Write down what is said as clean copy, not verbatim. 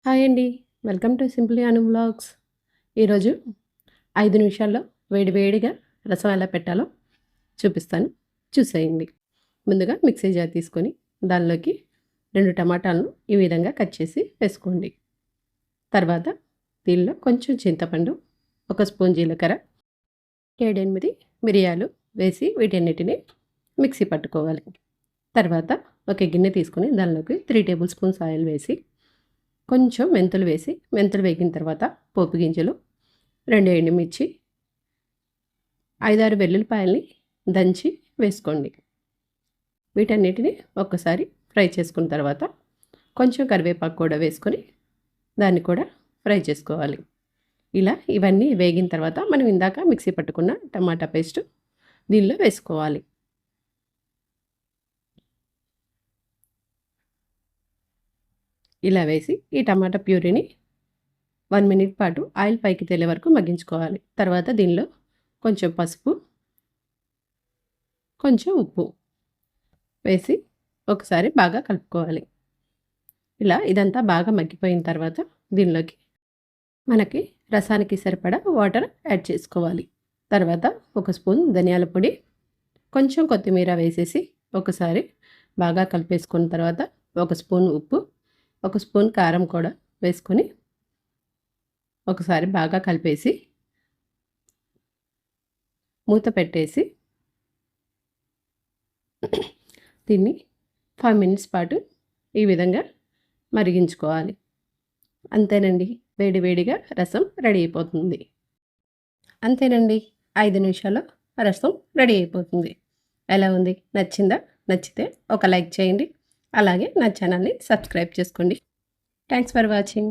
Hi అండి. Welcome to simply Anu vlogs. ఈరోజు 5 నిమిషాల్లో వేడివేడిగా రసం ఎలా పెట్టాలో చూపిస్తాను. చూసేయండి. ముందుగా మిక్సీ జార్ తీసుకొని దానిలోకి 2 టమాటాలను ఈ విధంగా కట్ చేసి వేసుకోండి. తర్వాత దీనిలో కొంచెం చింతపండు, 1 స్పూన్ జీలకర్ర, 7, 8 మిరియాలు వేసి వీటన్నిటిని మిక్సీ పట్టుకోవాలి. తర్వాత ఒక గిన్నె తీసుకొని దానిలోకి 3 టేబుల్ స్పూన్స్ ఆయిల్ వేసి కొంచెం మెంతులు వేసి మెంతులు వేగిన తర్వాత పోపు గింజలు, 2 ఎండుమిర్చి, 5, 6 వెల్లుల్లిపాయల్ని దంచి వేసుకోండి. వీటన్నిటిని ఒక్కసారి ఫ్రై చేసుకున్న తర్వాత కొంచెం కరివేపాకు కూడా వేసుకొని దాన్ని కూడా ఫ్రై చేసుకోవాలి. ఇలా ఇవన్నీ వేగిన తర్వాత మనం ఇందాక మిక్సీ పట్టుకున్న టమాటా పేస్ట్ దీనిలో వేసుకోవాలి. ఇలా వేసి ఈ టమాటా ప్యూరీని 1 మినిట్ పాటు ఆయిల్ పైకి తేలే వరకు మగ్గించుకోవాలి. తర్వాత దీనిలో కొంచెం పసుపు, కొంచెం ఉప్పు వేసి ఒకసారి బాగా కలుపుకోవాలి. ఇలా ఇదంతా బాగా మగ్గిపోయిన తర్వాత దీనిలోకి మనకి రసానికి సరిపడా వాటర్ యాడ్ చేసుకోవాలి. తర్వాత 1 స్పూన్ ధనియాల పొడి, కొంచెం కొత్తిమీర వేసేసి ఒకసారి బాగా కలిపేసుకున్న తర్వాత 1 స్పూన్ ఉప్పు, 1 స్పూన్ కారం కూడా వేసుకొని ఒకసారి బాగా కలిపేసి మూత పెట్టేసి దీన్ని 5 మినిట్స్ పాటు ఈ విధంగా మరిగించుకోవాలి. అంతేనండి, వేడివేడిగా రసం రెడీ అయిపోతుంది. అంతేనండి, 5 నిమిషాల్లో రసం రెడీ అయిపోతుంది. ఎలా ఉంది? నచ్చిందా? నచ్చితే ఒక లైక్ చేయండి. అలాగే నా ఛానల్ని సబ్స్క్రైబ్ చేసుకోండి. Thanks for watching.